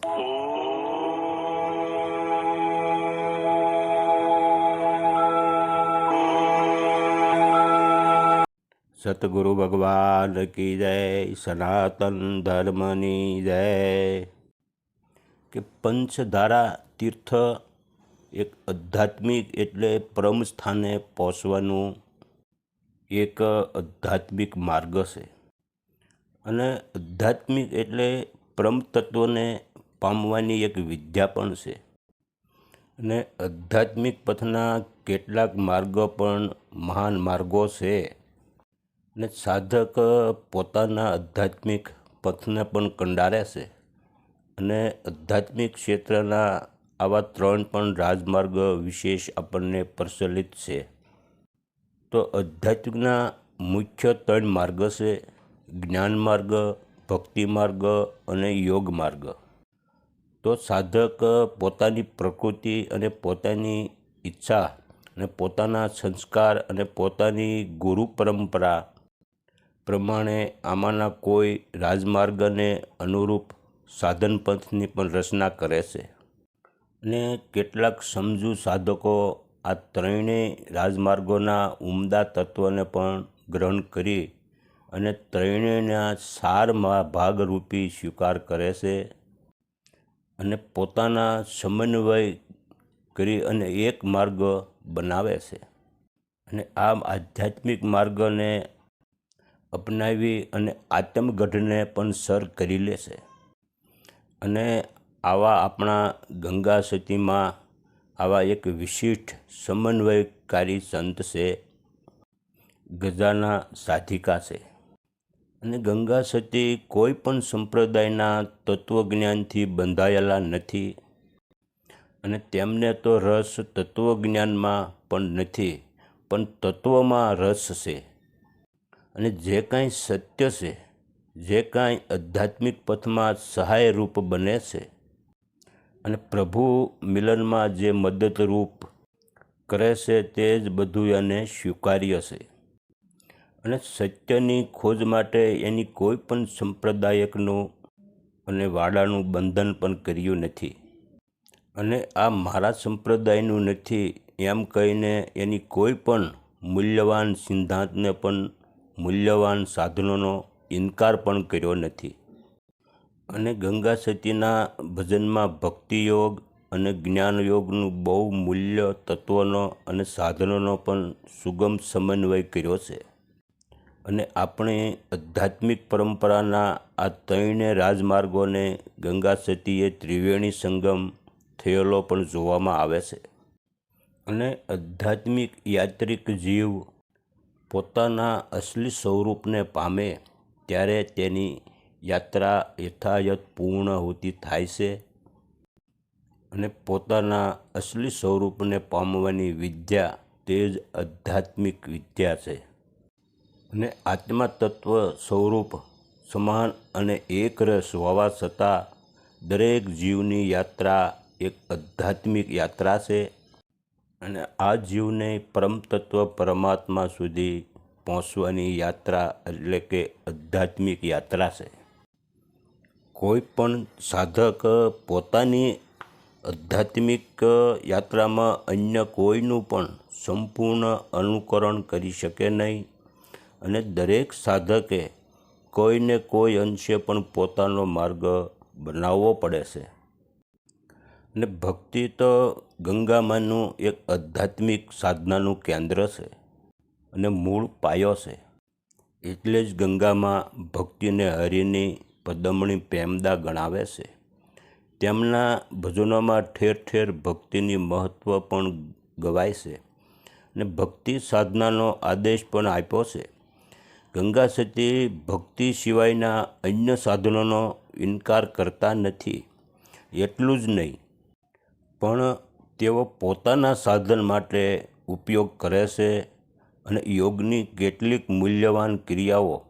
સતગુરુ ભગવાન કી જય, સનાતન ધર્મની જય। કે પંચધારા તીર્થ એક આધ્યાત્મિક એટલે પરમ સ્થાને પહોંચવાનું એક આધ્યાત્મિક માર્ગ છે, અને આધ્યાત્મિક એટલે પરમ તત્વને પામવાની એક વિદ્યા પણ છે। અને આધ્યાત્મિક પથના કેટલાક માર્ગો પણ મહાન માર્ગો છે, અને સાધક પોતાના આધ્યાત્મિક પથને પણ કંડારે છે। અને આધ્યાત્મિક ક્ષેત્રના આવા 3 પણ રાજમાર્ગ વિશેષ આપણને પ્રચલિત છે। તો આધ્યાત્મિકના મુખ્ય 3 માર્ગ છે: જ્ઞાન માર્ગ, ભક્તિ માર્ગ અને યોગ માર્ગ। તો સાધક પોતાની પ્રકૃતિ અને પોતાની ઈચ્છા અને પોતાના સંસ્કાર અને પોતાની ગુરુ પરંપરા પ્રમાણે આમાંના કોઈ રાજમાર્ગને અનુરૂપ સાધનપંથની પણ રચના કરે છે। અને કેટલાક સમજુ સાધકો આ 3 રાજમાર્ગોના ઉમદા તત્વને પણ ગ્રહણ કરી અને 3ના સારમાં ભાગરૂપી સ્વીકાર કરે છે, અને પોતાના સમન્વય કરી અને એક માર્ગ બનાવે છે। અને આ આધ્યાત્મિક માર્ગને અપનાવી અને આત્મગઢને પણ સર કરી લે છે। અને આવા આપણા ગંગા સતીમાં આવા એક વિશિષ્ટ સમન્વયકારી સંત છે, ગજાના સાધિકા છે। અને ગંગા સતી કોઈ પણ સંપ્રદાયના તત્વજ્ઞાનથી બંધાયેલા નથી, અને તેમને તો રસ તત્વજ્ઞાનમાં પણ નથી, પણ તત્વમાં રસ છે। અને જે કાંઈ સત્ય છે, જે કાંઈ આધ્યાત્મિક પથમાં સહાયરૂપ બને છે અને પ્રભુ મિલનમાં જે મદદરૂપ કરે છે, તે જ બધું એને સ્વીકાર્ય છે। અને સત્યની ખોજ માટે એની કોઈ પણ સંપ્રદાયકનું અને વાડાનું બંધન પણ કર્યું નથી, અને આ મારા સંપ્રદાયનું નથી એમ કહીને એની કોઈ પણ મૂલ્યવાન સિદ્ધાંતને પણ મૂલ્યવાન સાધનોનો ઇનકાર પણ કર્યો નથી। અને ગંગા સતીના ભજનમાં ભક્તિયોગ અને જ્ઞાનયોગનું બહુ મૂલ્ય તત્વોનો અને સાધનોનો પણ સુગમ સમન્વય કર્યો છે। અને આપણી આધ્યાત્મિક પરંપરાના આ 3 રાજમાર્ગોને ગંગા સતીએ ત્રિવેણી સંગમ થયેલો પણ જોવામાં આવે છે। અને આધ્યાત્મિક યાત્રિક જીવ પોતાના અસલી સ્વરૂપને પામે ત્યારે તેની યાત્રા યથાયથ પૂર્ણાહુતિ થાય છે, અને પોતાના અસલી સ્વરૂપને પામવાની વિદ્યા તે જ આધ્યાત્મિક વિદ્યા છે। અને આત્મા તત્વ સ્વરૂપ સમાન અને એકરસ હોવા છતાં દરેક જીવની યાત્રા એક આધ્યાત્મિક યાત્રા છે, અને આ જીવને પરમતત્વ પરમાત્મા સુધી પહોંચવાની યાત્રા એટલે કે આધ્યાત્મિક યાત્રા છે। કોઈ પણ સાધક પોતાની આધ્યાત્મિક યાત્રામાં અન્ય કોઈનું પણ સંપૂર્ણ અનુકરણ કરી શકે નહીં, અને દરેક સાધકે કોઈને કોઈ અંશે પણ પોતાનો માર્ગ બનાવવો પડે છે। અને ભક્તિ તો ગંગામાનું એક આધ્યાત્મિક સાધનાનું કેન્દ્ર છે અને મૂળ પાયો છે, એટલે જ ગંગામાં ભક્તિને હરિની પદમણી પ્રેમદા ગણાવે છે। તેમના ભજનોમાં ઠેર ઠેર ભક્તિની મહત્ત્વ પણ ગવાય છે, અને ભક્તિ સાધનાનો આદેશ પણ આપ્યો છે। ગંગા સતી ભક્તિ સિવાયના અન્ય સાધનોનો ઇનકાર કરતા નથી। એટલું જ નહીં, પણ તેઓ પોતાના સાધન માટે ઉપયોગ કરે છે, અને યોગની કેટલીક મૂલ્યવાન ક્રિયાઓ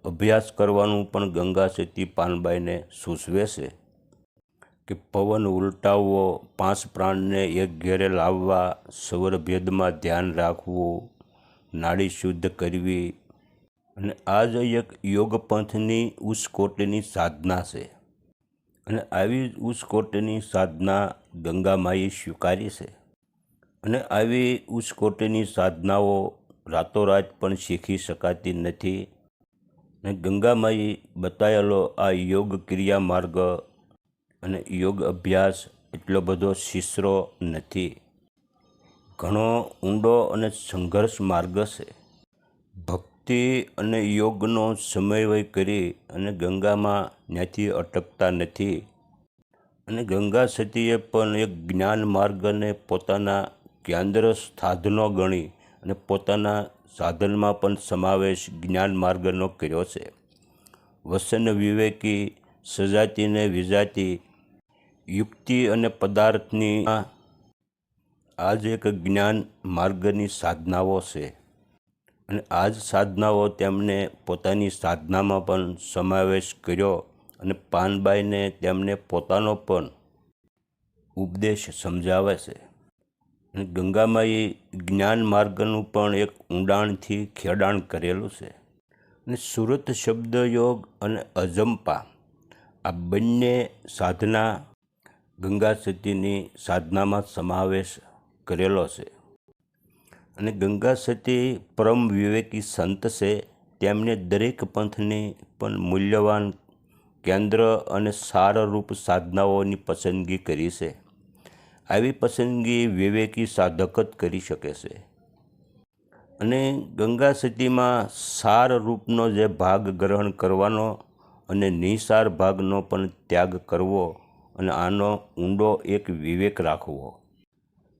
અભ્યાસ કરવાનું પણ ગંગા સતી પાનબાઈને સૂચવે છે, કે પવન ઉલટાવવો, 5 પ્રાણને એક ઘેરે લાવવા, સ્વરભેદમાં ધ્યાન રાખવું, નાડી શુદ્ધ કરવી, અને આ જ એક યોગપંથની ઉચ્ચ કોટીની સાધના છે। અને આવી ઉચ્ચકોટીની સાધના ગંગામાએ સ્વીકારી છે. અને આવી ઉચ્ચકોટીની સાધનાઓ રાતોરાત પણ શીખી શકાતી નથી. અને ગંગામાએ બતાવેલો આ યોગ ક્રિયા માર્ગ અને યોગ અભ્યાસ એટલો બધો શીસરો નથી. ઘણો ઊંડો અને સંઘર્ષ માર્ગ છે. ભક્તિ અને યોગનો સમન્વય કરી અને ગંગામાં ત્યાંથી અટકતા નથી. અને ગંગા સતીએ પણ એક જ્ઞાન માર્ગને પોતાના કેન્દ્ર સાધનો ગણી અને પોતાના સાધનમાં પણ સમાવેશ જ્ઞાન માર્ગનો કર્યો છે. વસન વિવેકી, સજાતી ને વિજાતી, યુક્તિ અને પદાર્થની આ જ એક જ્ઞાન માર્ગની સાધનાઓ છે. અને આ જ સાધનાઓ તેમને પોતાની સાધનામાં પણ સમાવેશ કર્યો અને પાનબાઈને તેમને પોતાનો પણ ઉપદેશ સમજાવે છે. અને ગંગામાએ જ્ઞાન માર્ગનું પણ એક ઊંડાણથી ખેડાણ કરેલું છે. અને સુરત શબ્દયોગ અને અજંપા આ બંને સાધના ગંગા સતીની સાધનામાં સમાવેશ કરેલો છે. અને ગંગા સતી પરમ વિવેકી સંત છે. તેમને દરેક પંથની પણ મૂલ્યવાન કેન્દ્ર અને સારરૂપ સાધનાઓની પસંદગી કરી છે. આવી પસંદગી વિવેકી સાધક જ કરી શકે છે. અને ગંગા સતીમાં સાર રૂપનો જે ભાગ ગ્રહણ કરવાનો અને નિસાર ભાગનો પણ ત્યાગ કરવો અને આનો ઊંડો એક વિવેક રાખવો.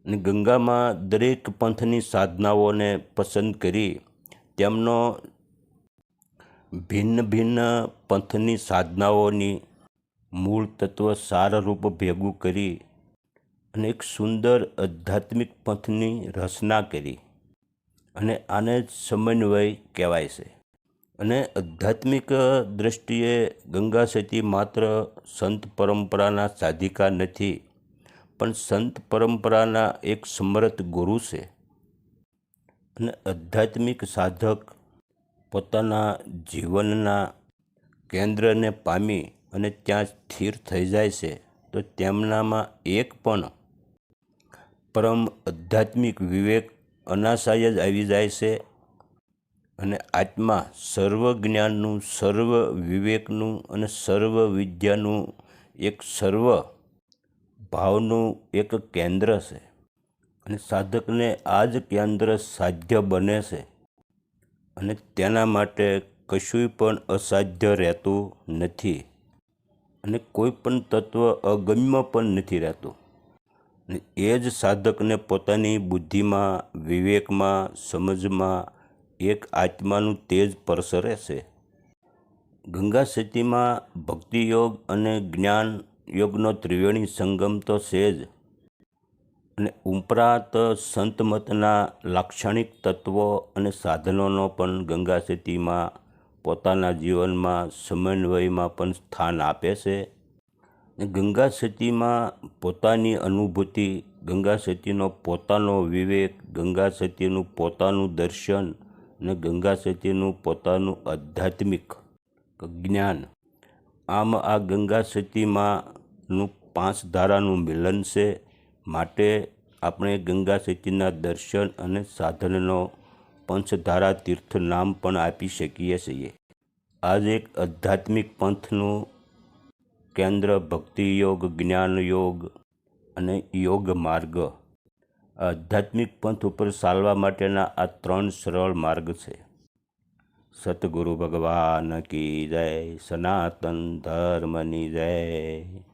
અને ગંગામાં દરેક પંથની સાધનાઓને પસંદ કરી તેમનો ભિન્ન ભિન્ન પંથની સાધનાઓની મૂળ તત્વ સારરૂપ ભેગું કરી અને એક સુંદર આધ્યાત્મિક પંથની રચના કરી. અને આને જ સમન્વય કહેવાય છે. અને આધ્યાત્મિક દૃષ્ટિએ ગંગા સતી માત્ર સંત પરંપરાના સાધિકા નથી, પણ સંત પરંપરાના એક સમર્થ ગુરુ છે. અને આધ્યાત્મિક સાધક પોતાના જીવનના કેન્દ્રને પામી અને ત્યાં સ્થિર થઈ જાય છે તો તેમનામાં એક પણ પરમ આધ્યાત્મિક વિવેક અનાશાય જ આવી જાય છે. અને આત્મા સર્વ જ્ઞાનનું, સર્વ વિવેકનું અને સર્વ વિદ્યાનું એક સર્વ ભાવનું એક કેન્દ્ર છે. અને સાધકને આ જ કેન્દ્ર સાધ્ય બને છે. અને તેના માટે કશું પણ અસાધ્ય રહેતું નથી. અને કોઈ પણ તત્વ અગમ્ય પણ નથી રહેતું. અને એ જ સાધકને પોતાની બુદ્ધિમાં, વિવેકમાં, સમજમાં એક આત્માનું તેજ પ્રસરે છે. ગંગા સતીમાં ભક્તિયોગ અને જ્ઞાન યોગનો ત્રિવેણી સંગમ તો છે જ. અને ઉપરાંત સંતમતના લાક્ષણિક તત્વો અને સાધનોનો પણ ગંગા સતીમાં પોતાના જીવનમાં સમન્વયમાં પણ સ્થાન આપે છે. ગંગા સતીમાં પોતાની અનુભૂતિ, ગંગા સતીનો પોતાનો વિવેક, ગંગા સતીનું પોતાનું દર્શન અને ગંગા સતીનું પોતાનું આધ્યાત્મિક જ્ઞાન, આમ આ ગંગા સતીમાંનું 5 ધારાનું મિલન છે. માટે આપણે ગંગા સતીના દર્શન અને સાધનનો પંચધારા તીર્થ નામ પણ આપી શકીએ છીએ. આજ એક આધ્યાત્મિક પંથનું કેન્દ્ર ભક્તિ યોગ, જ્ઞાન યોગ અને યોગ માર્ગ. આધ્યાત્મિક પંથ ઉપર ચાલવા માટેના આ 3 સરળ માર્ગ છે. સતગુરુ ભગવાન કી જય, સનાતન ધર્મની જય.